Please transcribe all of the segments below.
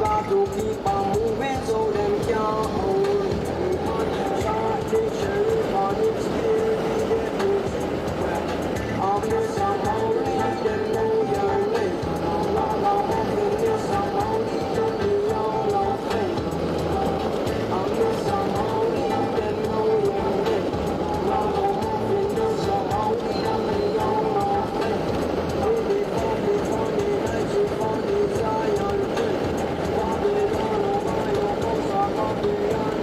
got to keep on moving so them can't hold me. Tradition on its still I'm miss some only them know your name. I'm miss some only them be all of fame. I'm miss some only them know your name. I'm miss some only them be all of fame. Really funny night you funny Zion dream. Bobby on Ohio, most are Bobby on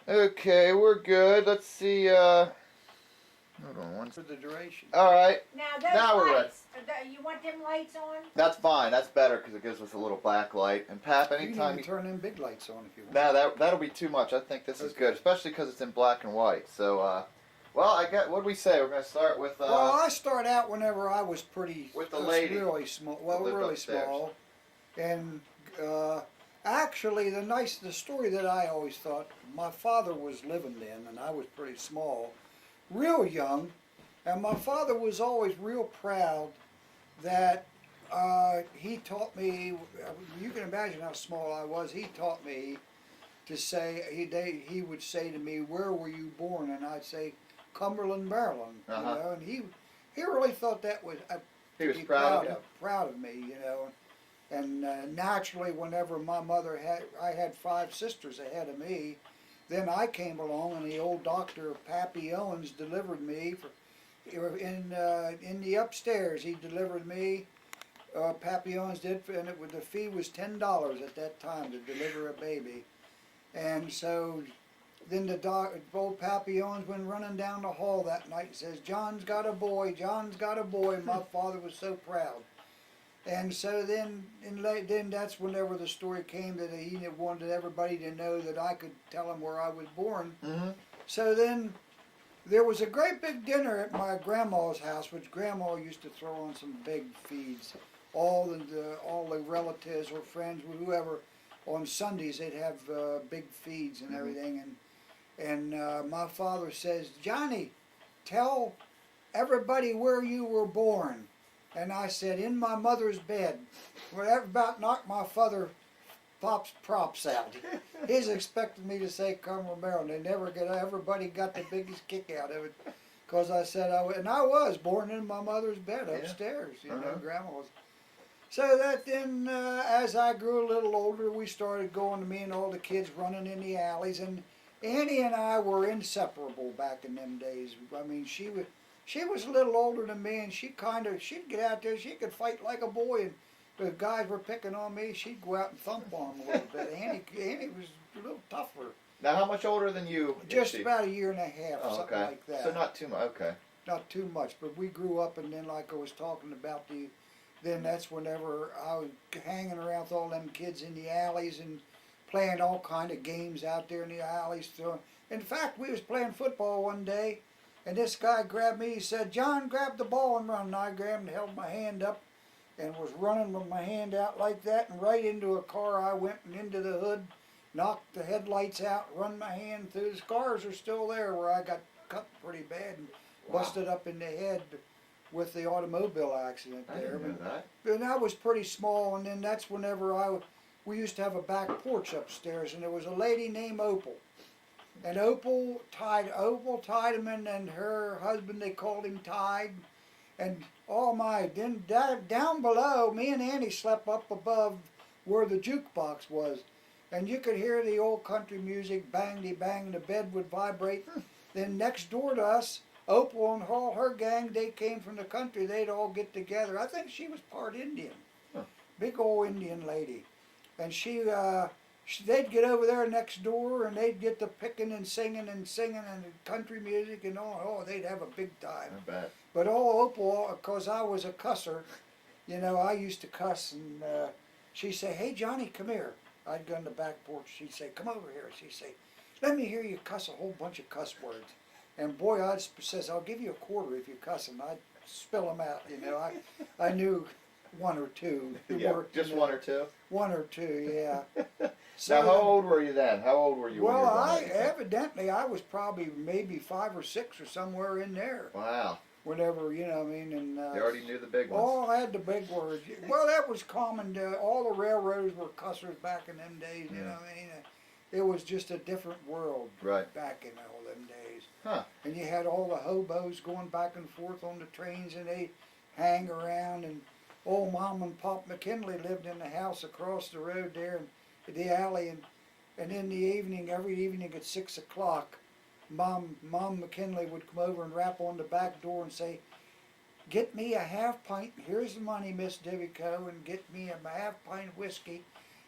Okay, we're good. Let's see. Hold on one For the duration. All right. Now those Now we're ready. lights, you want them lights on? That's fine. That's better because it gives us a little backlight. And Pap, You can anytime even turn them big lights on if you want. No, that'll be too much. I think this is Okay. good, especially because it's in black and white. So, well, I get. What do we say? We're gonna start with. Well, I start out whenever I was pretty. With the lady. Really small. Well, That lived really upstairs. small. And actually, the story that I always thought, my father was living then, and I was pretty small, real young, and my father was always real proud that he taught me. You can imagine how small I was. He taught me to say he would say to me, "Where were you born?" And I'd say, "Cumberland, Maryland." You know, and he really thought that was. He was proud of you. Proud of me, you know. And naturally, whenever my mother I had 5 sisters ahead of me. Then I came along, and the old doctor, Pappy Owens, delivered me in the upstairs. He delivered me. Pappy Owens did, and the fee was $10 at that time to deliver a baby. And so then old Pappy Owens went running down the hall that night and says, "John's got a boy, John's got a boy." My father was so proud. And so then that's whenever the story came that he wanted everybody to know that I could tell him where I was born. Mm-hmm. So then there was a great big dinner at my grandma's house, which Grandma used to throw on some big feeds. All the relatives or friends, whoever, on Sundays they'd have big feeds and everything. And my father says, "Johnny, tell everybody where you were born." And I said, "In my mother's bed." Well, that about knocked my father Pop's props out. He's expecting me to say Cumberland, Maryland. Everybody got the biggest kick out of it. Because I said I was born in my mother's bed upstairs, you know, Grandma's. So that then, as I grew a little older, we started going to me and all the kids running in the alleys. And Annie and I were inseparable back in them days. I mean, she was a little older than me, and she'd get out there, she could fight like a boy, and if the guys were picking on me, she'd go out and thump on them a little bit. Annie was a little tougher. Now, how much older than you? Just about a year and a half, something okay. like that. So not too much. Okay. Not too much, but we grew up, and then like I was talking about then that's whenever I was hanging around with all them kids in the alleys and playing all kind of games out there in the alleys. In fact, we was playing football one day, and this guy grabbed me. He said, "John, grab the ball and run." And I grabbed and held my hand up and was running with my hand out like that, and right into a car I went, and into the hood, knocked the headlights out, run my hand through. The scars are still there where I got cut pretty bad and busted up in the head with the automobile accident there. I didn't know that. And I was pretty small, and then that's whenever we used to have a back porch upstairs, and there was a lady named Opal. And Opal tied him, and her husband, they called him Tide. And then down below, me and Annie slept up above where the jukebox was. And you could hear the old country music, bang-de-bang, the bed would vibrate. Then next door to us, Opal and all her gang, they came from the country, they'd all get together. I think she was part Indian. Big old Indian lady. And they'd get over there next door, and they'd get to picking and singing and country music and all. Oh, they'd have a big time. I bet. But Opal, because I was a cusser, you know, I used to cuss, and she'd say, "Hey, Johnny, come here." I'd go on the back porch. She'd say, "Come over here." She'd say, "Let me hear you cuss a whole bunch of cuss words." And boy, says, "I'll give you a quarter if you cuss them." I'd spill them out, you know. I knew one or two. Just one or two? One or two, yeah. So, now, how old were you then? How old were you? Well, I was probably maybe 5 or 6 or somewhere in there. Wow. Whenever, you know, I mean, and you already knew the big ones. Oh, I had the big words. Well, that was common. All the railroads were cussers back in them days. You know, I mean, it was just a different world back in all them days. Huh. And you had all the hobos going back and forth on the trains, and they hang around. And old Mom and Pop McKinley lived in the house across the road there in the alley, and in the evening, every evening at 6 o'clock, Mom McKinley would come over and rap on the back door and say, "Get me a half pint, here's the money, Miss Divico, and get me a half pint of whiskey,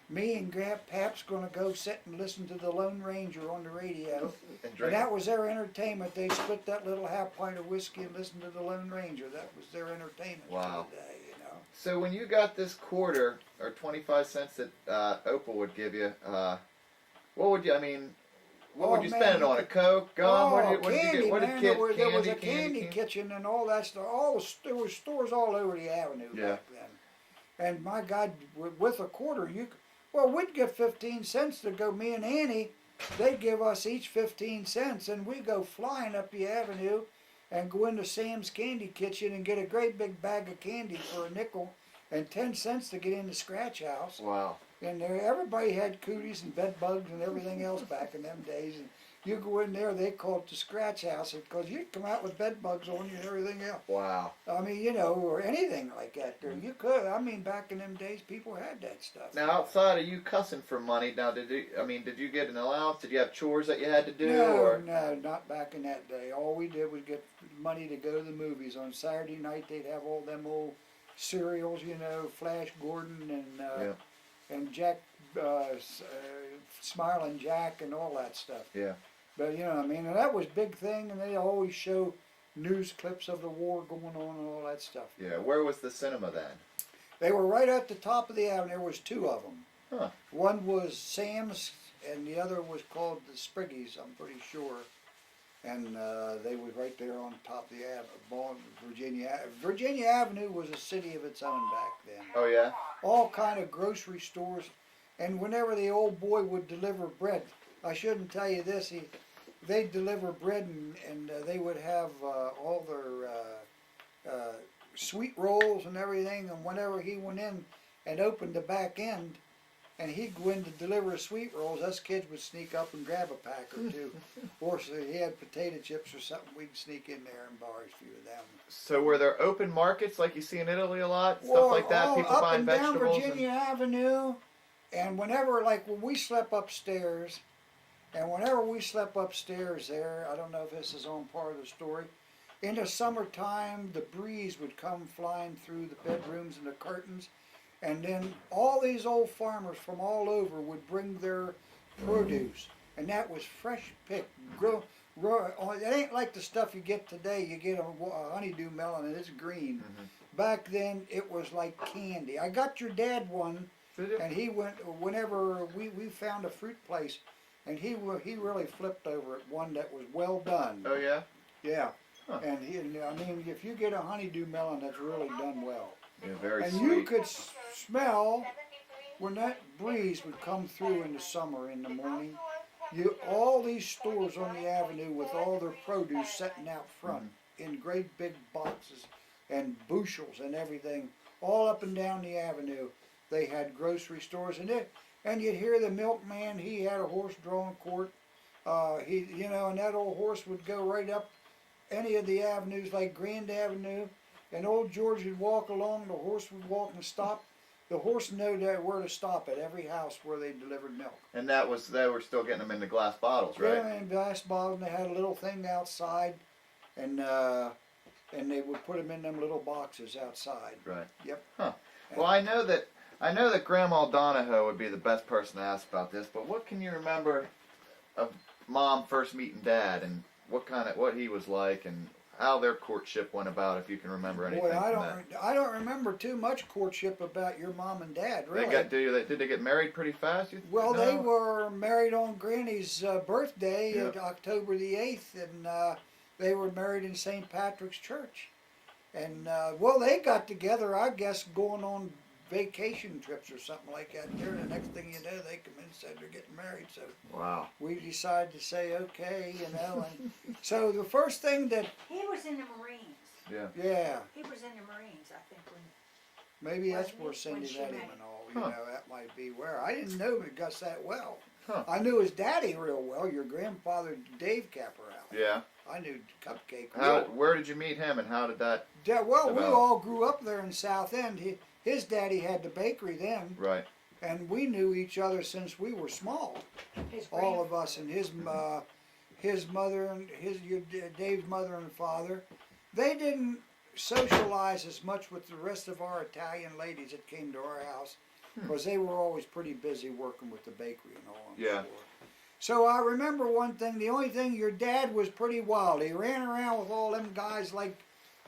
me and Grandpap's gonna go sit and listen to the Lone Ranger on the radio. And And drink. that was their entertainment. They split that little half pint of whiskey and listened to the Lone Ranger. That was their entertainment Wow. for the day, you know. So when you got this quarter or 25 cents that Opal would give you, what would you? I mean, what would you man, spend it on? A Coke, gum? What did you candy, get? What man. did kid? There was a candy candy kitchen and all that stuff. There was stores all over the avenue back then. And my God, with a quarter, we'd get 15 cents to go. Me and Annie, they'd give us each 15 cents, and we go flying up the avenue, and go into Sam's Candy Kitchen and get a great big bag of candy for a nickel, and 10 cents to get in the Scratch House. Wow. And there, everybody had cooties and bed bugs and everything else back in them days. And you go in there, they called it the Scratch House because you'd come out with bed bugs on you and everything else. Wow. I mean, you know, or anything like that. There, you could. I mean, back in them days, people had that stuff. Now, outside of you cussing for money, now did you get an allowance? Did you have chores that you had to do? No, not back in that day. All we did was get money to go to the movies. On Saturday night, they'd have all them old serials, you know, Flash Gordon and Jack, Smiling Jack and all that stuff. Yeah. But, you know, I mean, and that was a big thing, and they always show news clips of the war going on and all that stuff. Yeah. Where was the cinema then? They were right at the top of the avenue. There was two of them. Huh. One was Sam's, and the other was called the Spriggies, I'm pretty sure. And they was right there on top of the avenue. Virginia Avenue was a city of its own back then. Oh yeah. All kind of grocery stores, and whenever the old boy would deliver bread, I shouldn't tell you this, they'd deliver bread and they would have all their sweet rolls and everything, and whenever he went in and opened the back end, and he'd go in to deliver sweet rolls, us kids would sneak up and grab a pack or two. Or so he had potato chips or something, we'd sneak in there and borrow a few of them. So were there open markets like you see in Italy a lot? Stuff like that? People up buying and vegetables? down Virginia Avenue, and whenever, like when we slept upstairs, there, I don't know if this is on part of the story, in the summertime, the breeze would come flying through the bedrooms and the curtains, and then all these old farmers from all over would bring their produce, and that was fresh picked. It ain't like the stuff you get today. You get a honeydew melon and it's green. Mm-hmm. Back then, it was like candy. I got your dad one, and he went whenever we found a fruit place, and he really flipped over at one that was well done. Oh yeah. Yeah. Huh. And I mean, if you get a honeydew melon, that's really done well. Yeah, very And sweet. you could smell when that breeze would come through in the summer in the morning. All these stores on the avenue with all their produce sitting out front in great big boxes and bushels and everything, all up and down the avenue. They had grocery stores, and you'd hear the milkman. He had a horse-drawn cart. And that old horse would go right up any of the avenues like Grand Avenue, and old George would walk along. The horse would walk and stop. The horse knew where to stop at every house where they delivered milk. And they were still getting them in the glass bottles, right? Yeah, in glass bottles, and they had a little thing outside, and they would put them in them little boxes outside. Right. Yep. Huh. Well, I know that Grandma Donahoe would be the best person to ask about this, but what can you remember of Mom first meeting Dad, and what he was like, and how their courtship went about, if you can remember anything? Boy, from I don't remember too much courtship about your mom and dad, really. Did they get married pretty fast? Well, they were married on Granny's birthday, October the 8th, and they were married in St. Patrick's Church. And, they got together, I guess, going on vacation trips or something like that. There, the next thing you know, they come in and said they're getting married. So wow, we decided to say okay, And so the first thing that He was in the Marines. yeah, He was in the Marines, I think, when maybe that's Wasn't where it? Cindy When she met him met and all. Huh. That might be where. I didn't know Gus that well. Huh. I knew his daddy real well. Your grandfather, Dave Caporale. yeah. I knew Cupcake. Where did you meet him, and how did that? Yeah, well, we develop? all grew up there in South End. His daddy had the bakery then, Right. and we knew each other since we were small. his All of us, and his mother and Dave's mother and father. They didn't socialize as much with the rest of our Italian ladies that came to our house. because they were always pretty busy working with the bakery and all. I'm Yeah. sure. So I remember one thing. The only thing, your dad was pretty wild. He ran around with all them guys like,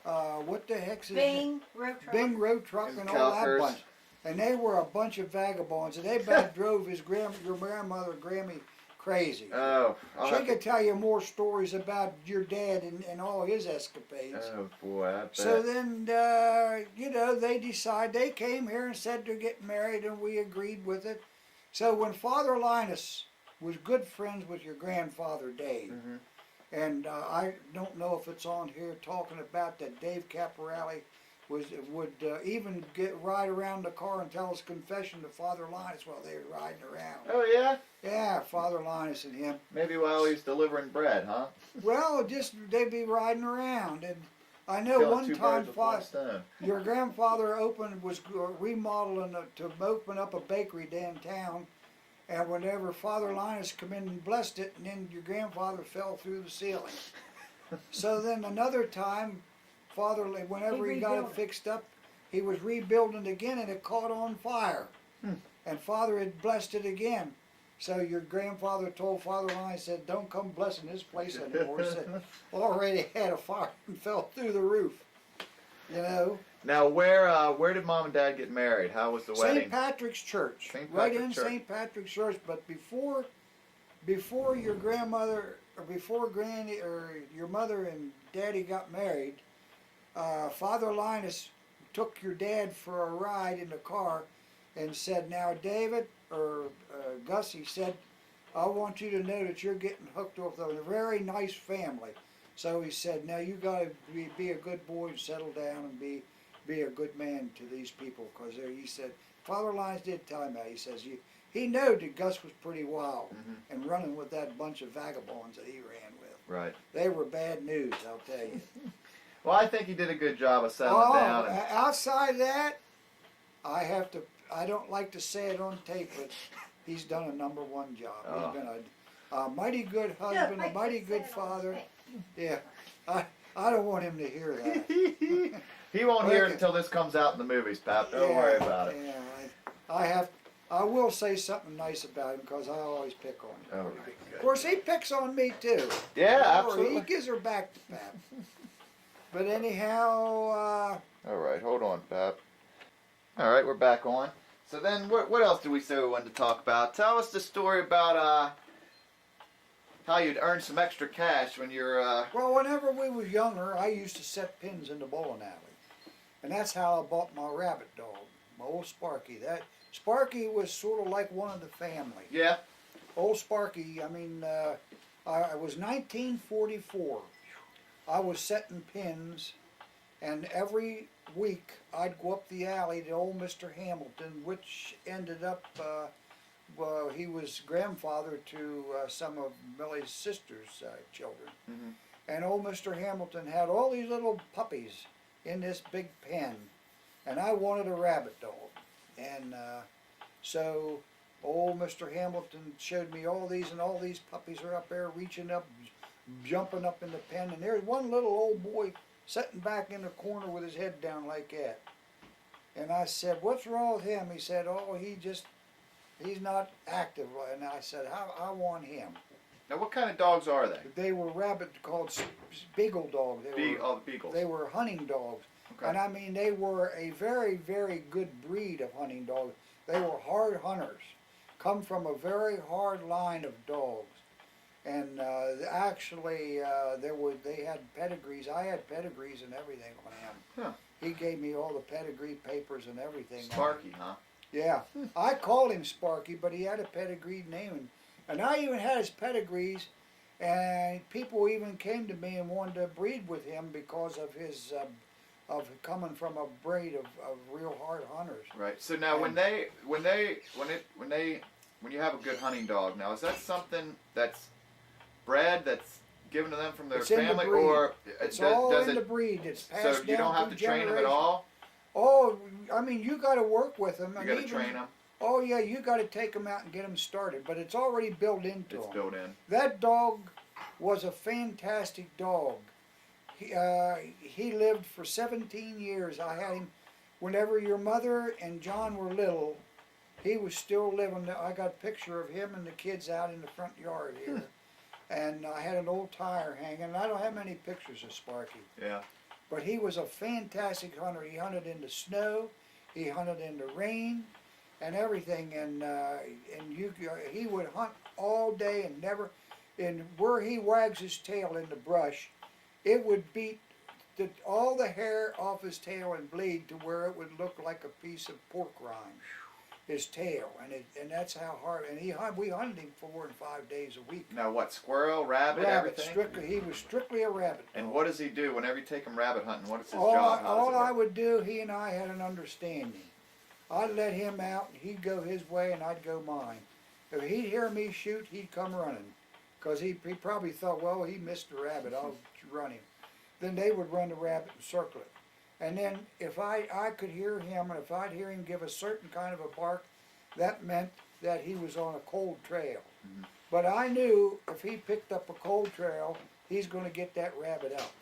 what the heck's his name? Bing, road truck. Bing road truck And and all that Calkers. bunch. And they were a bunch of vagabonds, and they about drove your grandmother Grammy crazy. Oh, I'll She have to- could tell you more stories about your dad and all his escapades. oh boy, I bet. So then, they decide, they came here and said they're getting married, and we agreed with it. So when Father Linus was good friends with your grandfather Dave, Mhm. and I don't know if it's on here talking about that Dave Caporelli would even ride around the car and tell his confession to Father Linus while they were riding around. Oh yeah, Yeah, Father Linus and him. maybe while he's delivering bread, huh? Well, just they'd be riding around, and I know Killing one two time birds with one stone. your grandfather was remodeling to open up a bakery downtown, and whenever Father Linus come in and blessed it, and then your grandfather fell through the ceiling. So then another time, whenever he got it rebuilt it. fixed up, he was rebuilding it again, and it caught on fire. And Father had blessed it again. So your grandfather told Father Linus, said, "Don't come blessing this place anymore." He said, already had a fire and fell through the roof. You know, Now, where did Mom and Dad get married? How was the wedding? St. Patrick's Church, St. right Patrick in Church. St. Patrick's Church. But before your grandmother, or before Granny or your mother and Daddy got married, Father Linus took your dad for a ride in the car, and said, "Now, David or Gus," he said, "I want you to know that you're getting hooked up with a very nice family." So he said, "Now you got to be a good boy and settle down and be a good man to these people." Because he said, Father Linus did tell him that. He says he knew that Gus was pretty wild and running with that bunch of vagabonds that he ran with. Right. They were bad news, I'll tell you. Well, I think he did a good job of settling down. And, Outside that, I don't like to say it on tape, but he's done a #1 job. Oh. He's been a mighty good husband, a mighty good father. Yeah, I don't want him to hear that. he won't hear it Okay. until this comes out in the movies, Pap. Don't worry about it. Yeah, I will say something nice about him because I always pick on him. Oh, Of good. course, he picks on me too. Yeah, Or He absolutely. gives her back to Pap. But anyhow, All right, hold on, Pap. All right, we're back on. So then, what else do we say we wanted to talk about? Tell us the story about how you'd earn some extra cash when you're. well, whenever we was younger, I used to set pins in the bowling alley, and that's how I bought my rabbit dog, my old Sparky. Sparky was sort of like one of the family. Yeah. Old Sparky. I mean, it was 1944. I was setting pins, and every week I'd go up the alley to old Mr. Hamilton, which ended up, well, he was grandfather to some of Millie's sister's children. Mhm. And old Mr. Hamilton had all these little puppies in this big pen, and I wanted a rabbit dog. And so old Mr. Hamilton showed me all these, and all these puppies are up there reaching up, jumping up in the pen, and there's one little old boy sitting back in the corner with his head down like that. And I said, "What's wrong with him?" He said, "Oh, he's not active." And I said, I want him. Now, what kind of dogs are they? They were called beagle dogs. The beagles. They were hunting dogs. Okay. And I mean, they were a very, very good breed of hunting dogs. They were hard hunters, come from a very hard line of dogs. And actually, they had pedigrees. I had pedigrees and everything on him. Huh. He gave me all the pedigree papers and everything. Sparky, huh? Yeah, I called him Sparky, but he had a pedigree name, and I even had his pedigrees, and people even came to me and wanted to breed with him because of his of coming from a breed of real hard hunters. Right. So now, when you have a good hunting dog, now is that something that's bred, that's given to them from their It's in the family, breed. or It's does, all does in it? the breed. It's passed So down you don't have through to train them at generations. all. Oh, I mean, you got to work with them. You and got to even- train them. Oh yeah, you got to take them out and get them started, but it's already built into It's them. built in. That dog was a fantastic dog. He lived for 17 years. I had him whenever your mother and John were little. he was still living there. I got a picture of him and the kids out in the front yard here. And I had an old tire hanging. I don't have many pictures of Sparky. Yeah. But he was a fantastic hunter. He hunted in the snow, he hunted in the rain, and everything. And he would hunt all day and never. And where he wags his tail in the brush, it would beat all the hair off his tail and bleed to where it would look like a piece of pork rind. His tail, and that's how hard. And we hunted him 4 and 5 days a week. Now what? Squirrel, rabbit, everything. He was strictly a rabbit dog. And what does he do whenever you take him rabbit hunting? What is his all job? all I would do, he and I had an understanding. I'd let him out, and he'd go his way, and I'd go mine. If he'd hear me shoot, he'd come running, because he probably thought, well, he missed the rabbit, I'll run him. Then they would run the rabbit and circle it. And then if I could hear him, and if I'd hear him give a certain kind of a bark, that meant that he was on a cold trail. Mm-hmm. But I knew if he picked up a cold trail, he's going to get that rabbit up.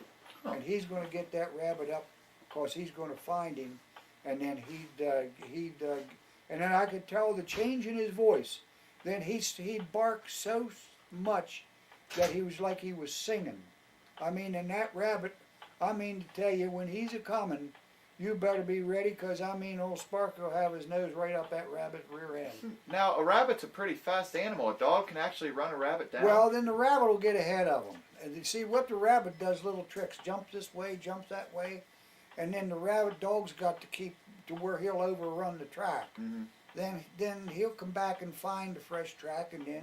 Huh. And he's going to get that rabbit up because he's going to find him. And then and then I could tell the change in his voice. Then he'd bark so much that he was like he was singing. I mean, and that rabbit, I mean to tell you, when he's a-coming, you better be ready, because I mean old Sparky will have his nose right up that rabbit's rear end. Now, a rabbit's a pretty fast animal. A dog can actually run a rabbit down. Well, then the rabbit will get ahead of him. And you see what the rabbit does, little tricks. Jumps this way, jumps that way. And then the rabbit dog's got to keep to where he'll overrun the track. Mm-hmm. Then he'll come back and find the fresh track, and then,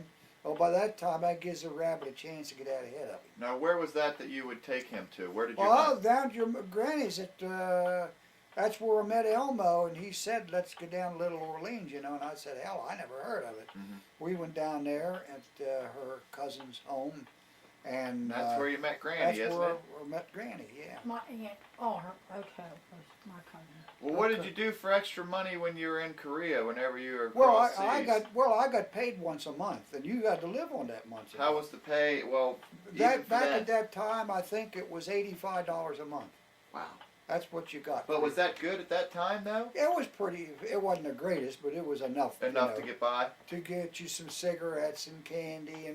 by that time, that gives the rabbit a chance to get out ahead of him. Now, where was that you would take him to? Where did you Well, hunt? down to your granny's that's where I met Elmo, and he said, let's go down to Little Orleans, and I said, hell, I never heard of it. Mm-hmm. We went down there at her cousin's home, and That's where you met Granny, that's isn't where it? I met Granny, yeah. My aunt, okay, was my cousin. Well, what did you do for extra money when you were in Korea, whenever you were Well, across I seas? got paid once a month, and you got to live on that once a How month. was the pay? Well, Back at that time, I think it was $85 a month. Wow. That's what you got. But was that good at that time, though? It was pretty. It wasn't the greatest, but it was enough. Enough to get by? To get you some cigarettes and candy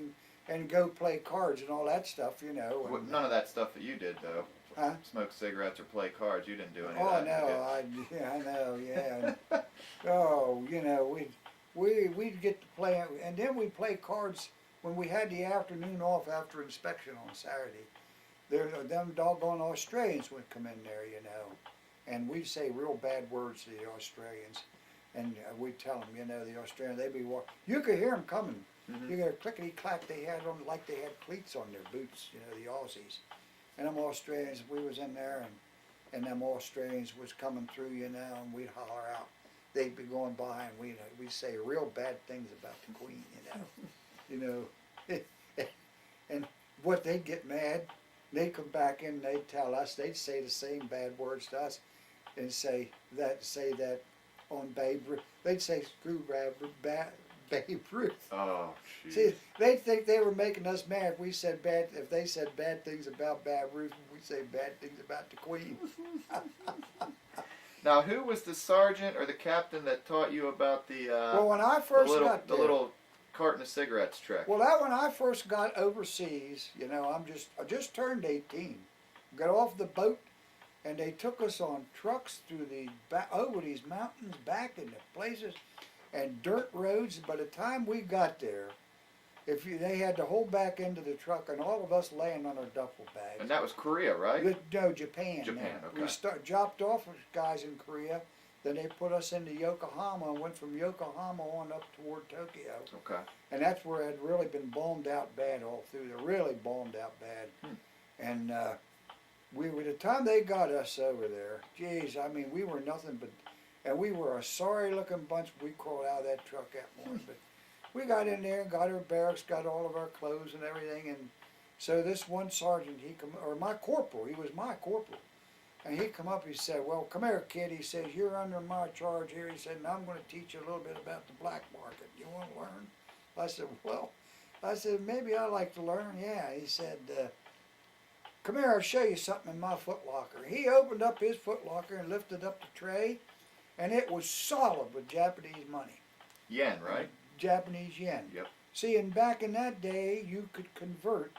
and go play cards and all that stuff, Well, And, none of that stuff that you did, though. Huh? Smoke cigarettes or play cards. You didn't do any Oh, of I that. know. I know. Yeah. Oh, we'd get to play, and then we'd play cards when we had the afternoon off after inspection on Saturday. Them doggone Australians would come in there, and we'd say real bad words to the Australians, and we'd tell them, the Australians, they'd be walking. You could hear them coming. Mhm. You got a clickety clack. They had on like they had cleats on their boots, the Aussies, and them Australians. We was in there, and them Australians was coming through, and we'd holler out. They'd be going by, and we'd say real bad things about the Queen, and what they'd get mad. They'd come back in, they'd tell us, they'd say the same bad words to us, and say that on Babe Ruth. They'd say screw Babe Ruth. Oh, jeez. See, they'd think they were making us mad if they said bad things about Babe Ruth, we say bad things about the Queen. Now, who was the sergeant or the captain that taught you about the Well, when I first got the there, little carton of cigarettes trick? well, that when I first got overseas, I just turned 18, got off the boat, and they took us on trucks through over these mountains, back into places, and dirt roads. By the time we got there, they had to hold back into the truck, and all of us laying on our duffel bags. And that was Korea, right? No, Japan. Japan, We okay. dropped off with guys in Korea. Then they put us into Yokohama and went from Yokohama on up toward Tokyo. Okay. And that's where it had really been bombed out bad all through there, really bombed out bad. And the time they got us over there, geez, I mean, we were nothing but, and we were a sorry looking bunch. We crawled out of that truck that morning, but we got in there and got our barracks, got all of our clothes and everything. And so this one sergeant, my corporal, he was my corporal. And he come up, he said, well, come here, kid. He says, you're under my charge here. He said, and I'm going to teach you a little bit about the black market. You want to learn? I said, maybe I'd like to learn. Yeah. He said, come here, I'll show you something in my footlocker. He opened up his footlocker and lifted up the tray, and it was solid with Japanese money. Yen, right? Japanese yen. Yep. See, and back in that day, you could convert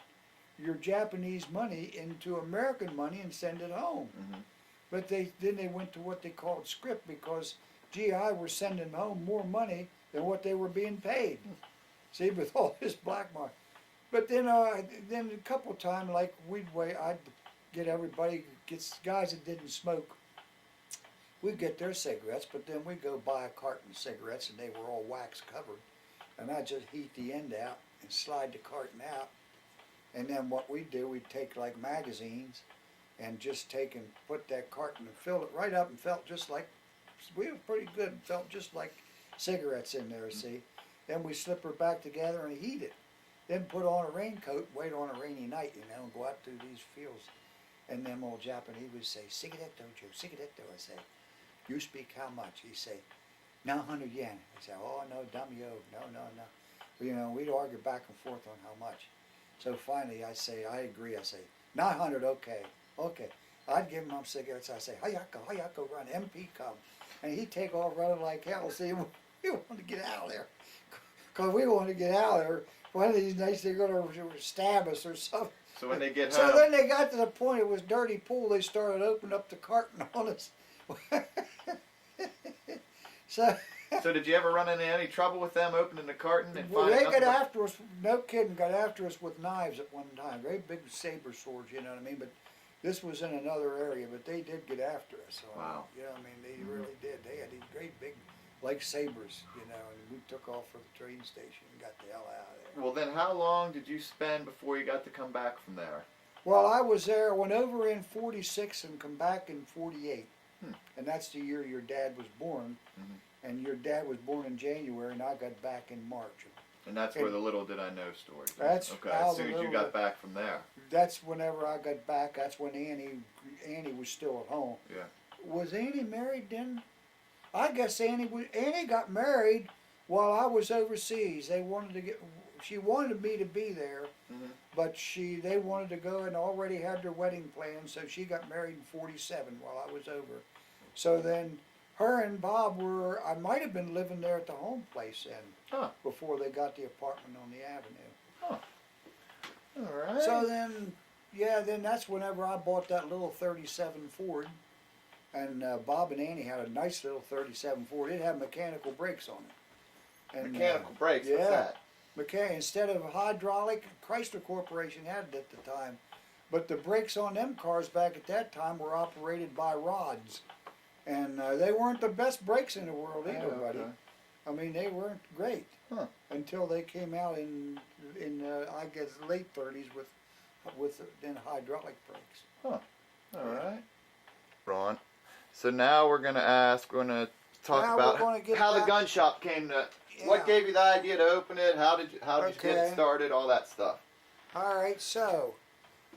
your Japanese money into American money and send it home. Mhm. But then they went to what they called script because GI were sending home more money than what they were being paid. See, with all this black market. But then a couple of times, like I'd get everybody, guys that didn't smoke, we'd get their cigarettes, but then we'd go buy a carton of cigarettes and they were all wax covered. And I'd just heat the end out and slide the carton out. And then what we'd do, we'd take like magazines and just take and put that carton and fill it right up and felt just like, we were pretty good, felt just like cigarettes in there, see. Then we slip her back together and heat it. Then put on a raincoat and wait on a rainy night, and go out through these fields. And them old Japanese would say, cigaretto, Joe, cigaretto. I say, you speak how much? He say, 900 yen. I say, oh, no, dumb yo, no. We'd argue back and forth on how much. So finally I say, I agree. I say, 900, okay. I'd give him cigarettes. I say, hayako, run, MP come. And he'd take off running like hell. See, we wanted to get out of there. Because we wanted to get out of there. One of these nights they're going to stab us or something. So when they get So home, then they got to the point it was dirty pool. They started opening up the carton on us. So did you ever run into any trouble with them opening the carton and well, finding they nothing got but- after us. No kidding, got after us with knives at one time. Very big saber swords, you know what I mean. But this was in another area. But they did get after us. So, Wow. You know what I mean? They really did. They had these great big, like sabers, and we took off for the train station and got the hell out of there. Well, then how long did you spend before you got to come back from there? Well, I was there, went over in 46 and come back in 48. And that's the year your dad was born. And your dad was born in January, and I got back in March. And that's where the little did I know story. That's okay. how As soon the as you little- got back from there. That's whenever I got back. That's when Annie was still at home. Yeah. Was Annie married then? I guess Annie got married while I was overseas. She wanted me to be there, but they wanted to go and already had their wedding plans, so she got married in 47 while I was over. So then her and Bob I might have been living there at the home place then, before they got the apartment on the avenue. All right. So then, then that's whenever I bought that little 37 Ford. And Bob and Annie had a nice little 37 Ford. It had mechanical brakes on it. And, mechanical brakes, what's that? Instead of hydraulic, Chrysler Corporation had it at the time. But the brakes on them cars back at that time were operated by rods. And they weren't the best brakes in the world either, buddy. I mean, they weren't great until they came out in I guess late 30s with then hydraulic brakes. All right. Ron. So now we're going to talk Now about we're gonna get how the back- gun shop came to. Yeah. What gave you the idea to open it? How did you get it Okay. started? All that stuff. All right, so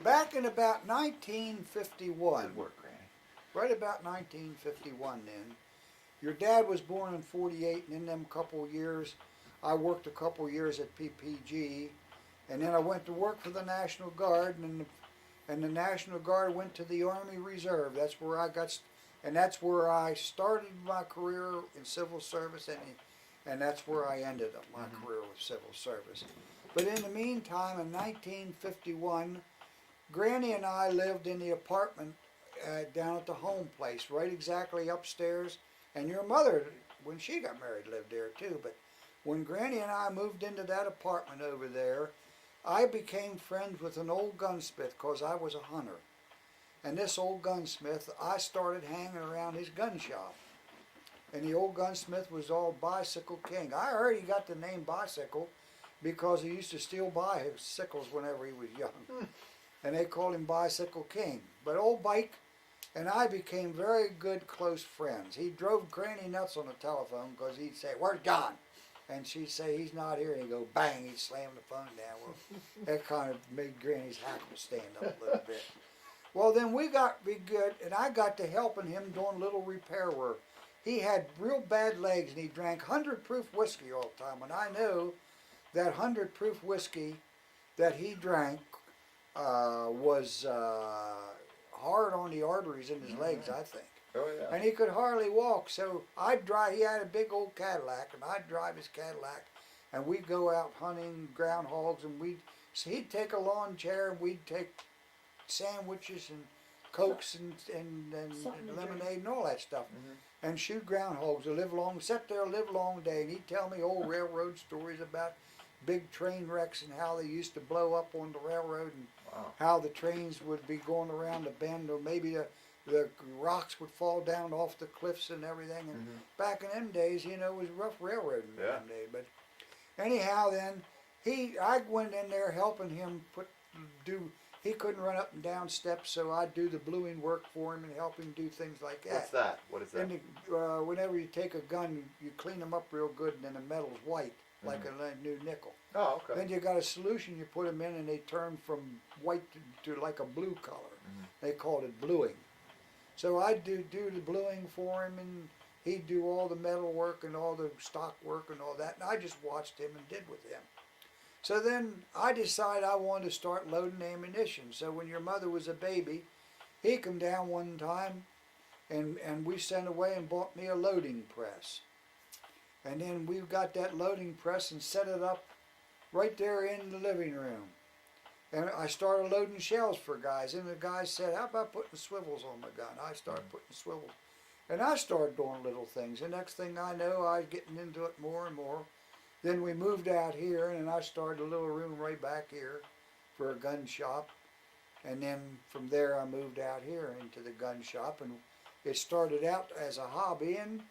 back in about 1951. Good work, Granny. Right about 1951 then. Your dad was born in 48, and in them couple years, I worked a couple years at PPG, and then I went to work for the National Guard, and the National Guard went to the Army Reserve. That's where that's where I started my career in civil service, and that's where I ended up my career with civil service. But in the meantime, in 1951, Granny and I lived in the apartment down at the home place, right exactly upstairs. And your mother, when she got married, lived there too. But when Granny and I moved into that apartment over there, I became friends with an old gunsmith because I was a hunter. And this old gunsmith, I started hanging around his gun shop. And the old gunsmith was all Bicycle King. I already got the name Bicycle because he used to steal bicycles whenever he was young. And they called him Bicycle King. But old Bike and I became very good close friends. He drove Granny nuts on the telephone because he'd say, "Where's John?" And she'd say, "He's not here." And he'd go, bang, he'd slam the phone down. Well, that kind of made Granny's hackles stand up a little bit. Well, then we got be good, and I got to helping him doing little repair work. He had real bad legs, and he drank 100 proof whiskey all the time. And I knew that 100 proof whiskey that he drank was hard on the arteries in his legs, I think. Oh yeah. And he could hardly walk. So I'd drive. He had a big old Cadillac, and I'd drive his Cadillac, and we'd go out hunting groundhogs, and so he'd take a lawn chair, and we'd take sandwiches and cokes and Something to lemonade and all that stuff, Mhm. and shoot groundhogs. Sit there, live long day, and he'd tell me old railroad stories about big train wrecks and how they used to blow up on the railroad, and Wow. how the trains would be going around the bend, or maybe the rocks would fall down off the cliffs and everything. And back in them days, it was rough railroading in them days. But anyhow, then I went in there helping him he couldn't run up and down steps, so I'd do the bluing work for him and help him do things like that. What's that? What is that? And whenever you take a gun, you clean them up real good, and then the metal's white, like a new nickel. Oh, okay. Then you got a solution, you put them in, and they turn from white to like a blue color. They called it bluing. So I'd do the bluing for him, and he'd do all the metal work and all the stock work and all that, and I just watched him and did with him. So then I decided I wanted to start loading ammunition. So when your mother was a baby, he come down one time, and we sent away and bought me a loading press. And then we got that loading press and set it up right there in the living room. And I started loading shells for guys. And the guys said, how about putting swivels on my gun? I started putting swivels. And I started doing little things. The next thing I know, I was getting into it more and more. Then we moved out here, and I started a little room right back here for a gun shop. And then from there, I moved out here into the gun shop. And it started out as a hobby, and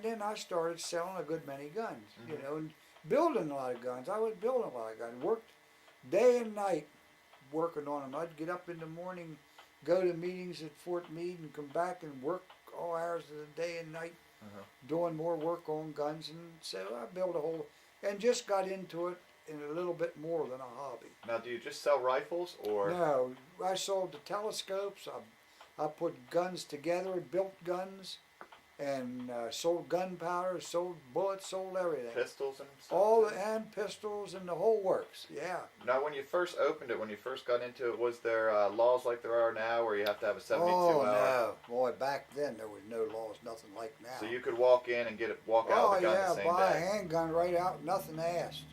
then I started selling a good many guns, and building a lot of guns. I was building a lot of guns. Worked day and night working on them. I'd get up in the morning, go to meetings at Fort Meade, and come back and work all hours of the day and night doing more work on guns. And so I built and just got into it in a little bit more than a hobby. Now, do you just sell rifles, or? No, I sold the telescopes. I put guns together, built guns, and sold gunpowder, sold bullets, sold everything. Pistols and stuff? And pistols and the whole works, yeah. Now, when you first opened it, when you first got into it, was there laws like there are now where you have to have a 72 Oh, hour? no. Boy, back then there was no laws, nothing like now. So you could walk in and walk out with the gun the same buy day? a handgun right out, nothing asked.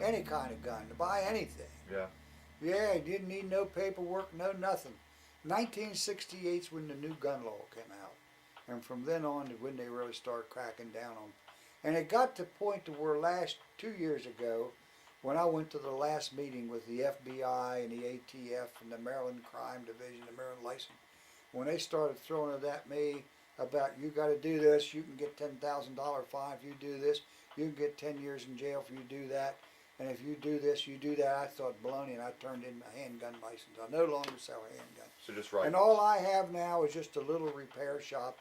Any kind of gun, to buy anything. Yeah. Yeah, you didn't need no paperwork, no nothing. 1968's when the new gun law came out. And from then on to when they really started cracking down on. And it got to the point to where 2 years ago, when I went to the last meeting with the FBI and the ATF and the Maryland Crime Division, the Maryland License, when they started throwing it at me about, you got to do this, you can get $10,000 fine if you do this, you can get 10 years in jail if you do that, and if you do this, you do that, I thought baloney, and I turned in my handgun license. I no longer sell handguns. So just rifles? And all I have now is just a little repair shop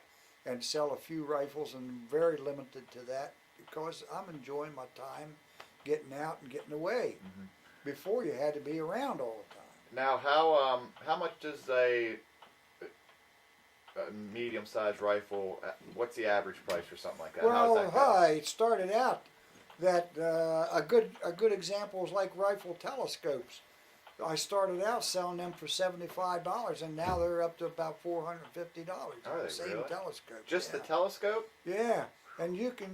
and sell a few rifles, and very limited to that because I'm enjoying my time getting out and getting away. Before you had to be around all the time. Now, how much does a medium-sized rifle, what's the average price for something like that? How does that go? It started out that a good example is like rifle telescopes. I started out selling them for $75, and now they're up to about $450. Are they Same really? telescope. Just yeah. the telescope? Yeah, and you can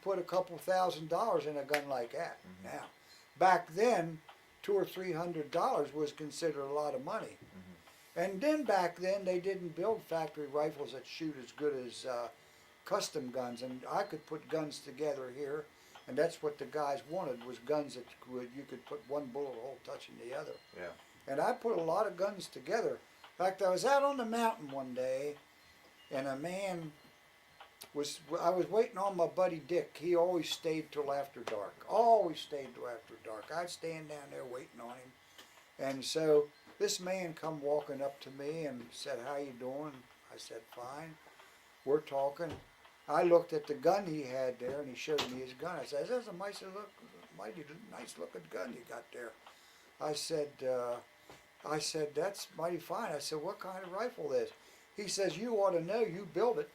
put a couple $1,000s in a gun like that. Now, back then, $200 or $300 was considered a lot of money. And then back then, they didn't build factory rifles that shoot as good as custom guns, and I could put guns together here. And that's what the guys wanted, was guns that you could put one bullet hole touching the other. Yeah. And I put a lot of guns together. In fact, I was out on the mountain one day, and a man I was waiting on my buddy Dick. He always stayed till after dark. Always stayed till after dark. I'd stand down there waiting on him. And so this man come walking up to me and said, "How you doing?" I said, "Fine." We're talking. I looked at the gun he had there, and he showed me his gun. I said, "That's a mighty nice looking gun you got there." I said, "That's mighty fine." I said, "What kind of rifle is?" He says, "You ought to know. You built it."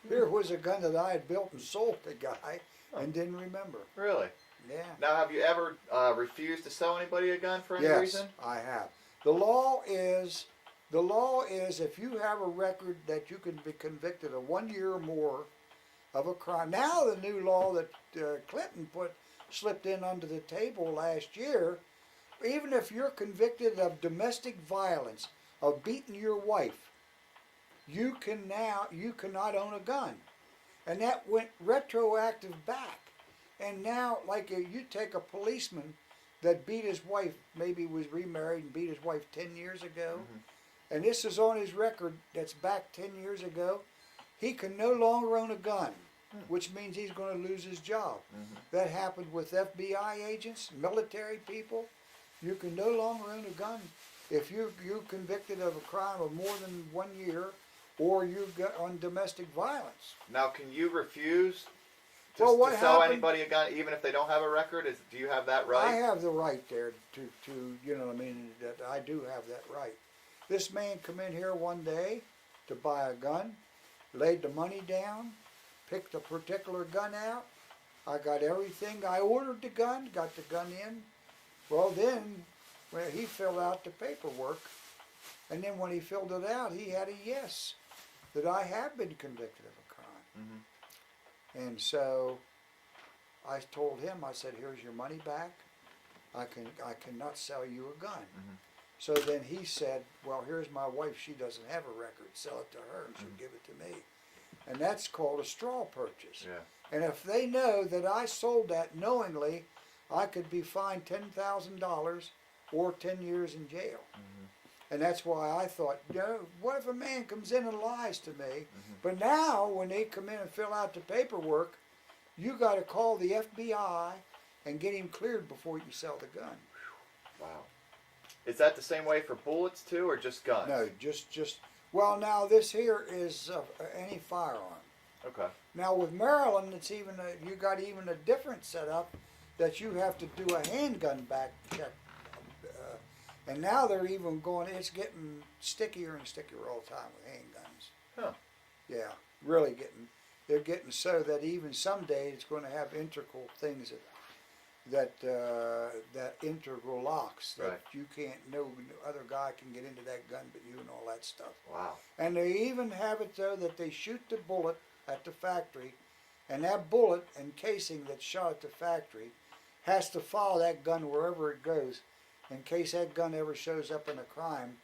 Here was a gun that I had built and sold to the guy and didn't remember. Really? Yeah. Now, have you ever refused to sell anybody a gun for any reason? Yes, I have. The law is The law is if you have a record that you can be convicted of 1 year or more of a crime. Now the new law that Clinton slipped in under the table last year, even if you're convicted of domestic violence, of beating your wife, you cannot own a gun. And that went retroactive back. And now, like you take a policeman that beat his wife, maybe was remarried and beat his wife 10 years ago, and this is on his record that's back 10 years ago, he can no longer own a gun, which means he's going to lose his job. That happened with FBI agents, military people. You can no longer own a gun if you're convicted of a crime of more than 1 year, or you got on domestic violence. Now, can you refuse to, Well, what to sell happened- anybody a gun, even if they don't have a record? Do you have that right? I have the right there to you know what I mean, that I do have that right. This man come in here one day to buy a gun, laid the money down, picked a particular gun out. I got everything. I ordered the gun, got the gun in. Well, then when he filled out the paperwork, and then when he filled it out, he had a yes that I have been convicted of a crime. And so I told him, I said, here's your money back. I cannot sell you a gun. So then he said, well, here's my wife. She doesn't have a record. Sell it to her and she'll give it to me. And that's called a straw purchase. Yeah. And if they know that I sold that knowingly, I could be fined $10,000 or 10 years in jail. And that's why I thought, what if a man comes in and lies to me? But now, when they come in and fill out the paperwork, you got to call the FBI and get him cleared before you sell the gun. Wow. Is that the same way for bullets too, or just guns? No, just. Well, now this here is any firearm. Okay. Now with Maryland, it's even you got even a different setup that you have to do a handgun back check. And now they're even going, it's getting stickier and stickier all the time with handguns. Huh. Yeah, really they're getting so that even someday it's going to have integral things that integral locks that Right. you can't, no other guy can get into that gun but you and all that stuff. Wow. And they even have it though that they shoot the bullet at the factory, and that bullet and casing that's shot at the factory has to follow that gun wherever it goes. In case that gun ever shows up in a crime,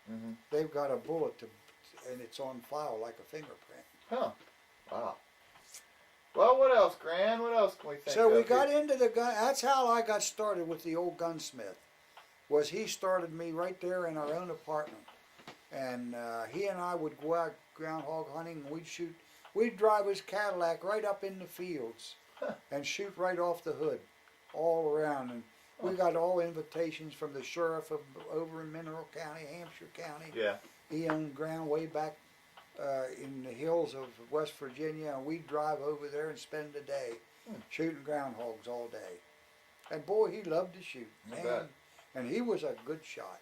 they've got a bullet and it's on file like a fingerprint. Huh. Wow. Well, what else, Gran? What else can we think So of? we got into the gun. That's how I got started with the old gunsmith. Was he started me right there in our own apartment, and he and I would go out groundhog hunting. And we'd shoot. We'd drive his Cadillac right up in the fields, and shoot right off the hood, all around. And we got all invitations from the sheriff of over in Mineral County, Hampshire County. Yeah. He owned ground way back in the hills of West Virginia, and we'd drive over there and spend the day shooting groundhogs all day. And boy, he loved to shoot, I man. bet. And he was a good shot.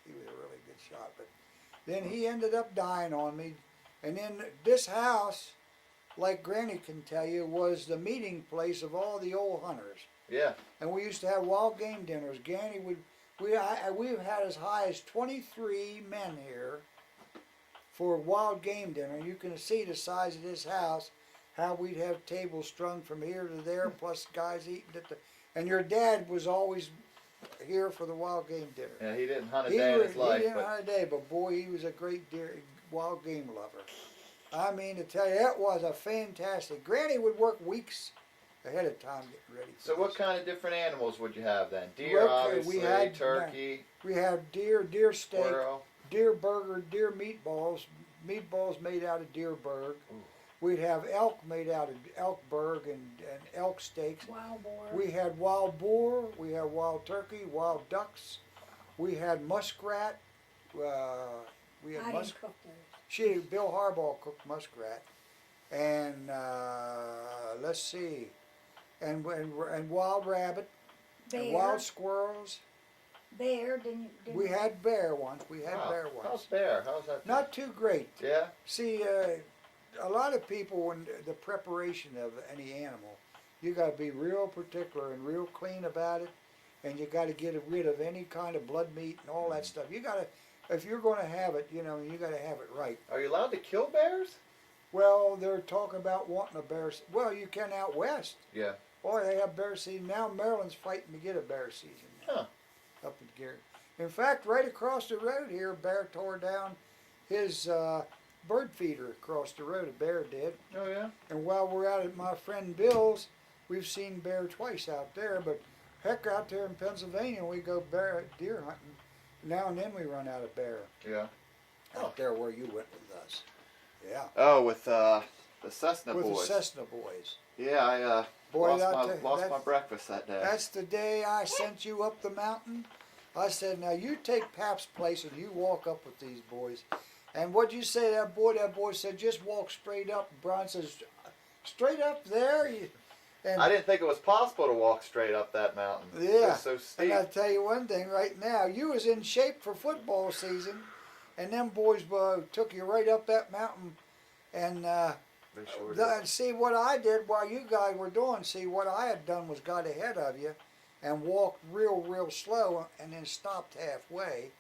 He was a really good shot. But then he ended up dying on me. And then this house, like Granny can tell you, was the meeting place of all the old hunters. Yeah. And we used to have wild game dinners. Granny would, we've had as high as 23 men here for a wild game dinner. You can see the size of this house, how we'd have tables strung from here to there, plus guys eating at the, and your dad was always here for the wild game dinner. Yeah, he didn't hunt a day in his life. He didn't But hunt a day, but boy, he was a great wild game lover. I mean, to tell you, that was a fantastic. Granny would work weeks ahead of time getting ready for so what this. kind of different animals would you have then? Deer, Okay, obviously, we had- turkey, We have deer steak, squirrel. deer burger, deer meatballs made out of deer burg. We'd have elk made out of elk burg and elk steaks. Wild boar. We had wild boar, we had wild turkey, wild ducks. We had muskrat. We had I didn't cook those. Bill Harbaugh cooked muskrat, and let's see, and wild rabbit, and Bear. wild squirrels. Bear, didn't We had bear once. We had bear How's once. bear? How's that? Not too great. Yeah. See, a lot of people, when the preparation of any animal, you got to be real particular and real clean about it, and you got to get rid of any kind of blood meat and all that stuff. You got to, if you're going to have it, you know, you got to have it right. Are you allowed to kill bears? Well, they're talking about wanting a bear. Well, you can out west. Yeah. Boy, they have bear season now. Maryland's fighting to get a bear season now, Huh. up in Gary. In fact, right across the road here, a bear tore down his bird feeder across the road. A bear did. Oh yeah. And while we're out at my friend Bill's, we've seen bear twice out there. But heck, out there in Pennsylvania, we go deer hunting. Now and then we run out of bear. Yeah. Out there where you went with us. Yeah. Oh, with the Cessna With boys. the Cessna boys. Yeah, I Boy, lost my breakfast that day. That's the day I sent you up the mountain. I said, now you take Pap's place and you walk up with these boys. And what'd you say to that boy? That boy said, just walk straight up. Brian says, straight up there? And I didn't think it was possible to walk straight up that mountain. It yeah. was so steep. And I'll tell you one thing right now. You was in shape for football season. And them boys took you right up that mountain. And They sure did. see what I did while you guys were doing. See, what I had done was got ahead of you and walked real slow and then stopped halfway.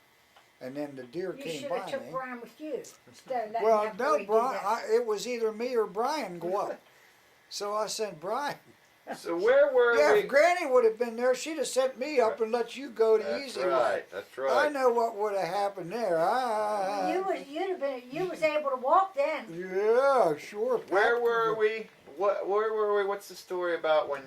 And then the deer You came should by have took me. Brian with you instead of letting Well, that no, boy do Brian. that. It was either me or Brian go up. So I said, Brian. So where were Yeah, we? if Granny would have been there, she'd have sent me up and let you go the That's easy right. way. That's I right. know what would have happened there. You was able to walk then. Yeah, sure. Where were we? Where were we? What's the story about when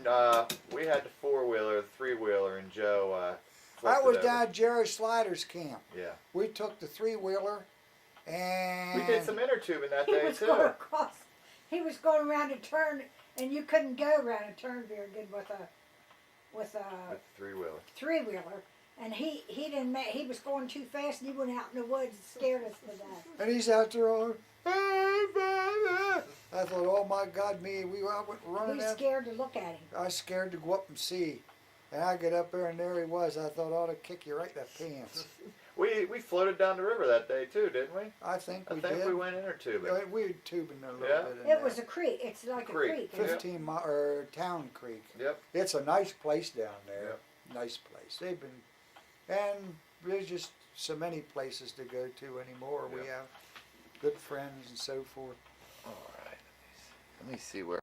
we had the 4-wheeler, the 3-wheeler, and Joe? I flipped was it over? down at Jerry Slider's camp. Yeah. We took the 3-wheeler, and We did some inner tubing that He day was too. going across. He was going around a turn, and you couldn't go around a turn very good with a With the 3-wheeler. 3-wheeler. And he didn't. He was going too fast, and he went out in the woods and scared us to death. and he's out there all. I thought, oh my God, I went We running was out. scared to look at him. I was scared to go up and see. And I get up there, and there he was. I thought, I ought to kick you right in the pants. We floated down the river that day too, didn't we? I think I we think did. we went inner tubing. We were tubing a little Yeah. bit in It there. was a creek. It's like Creek. a creek. isn't it? 15 mile or town creek. Yep. It's a nice place down there. Yep. Nice place. They've been, and there's just so many places to go to anymore. We Yep. have good friends and so forth. All right. Let me see where.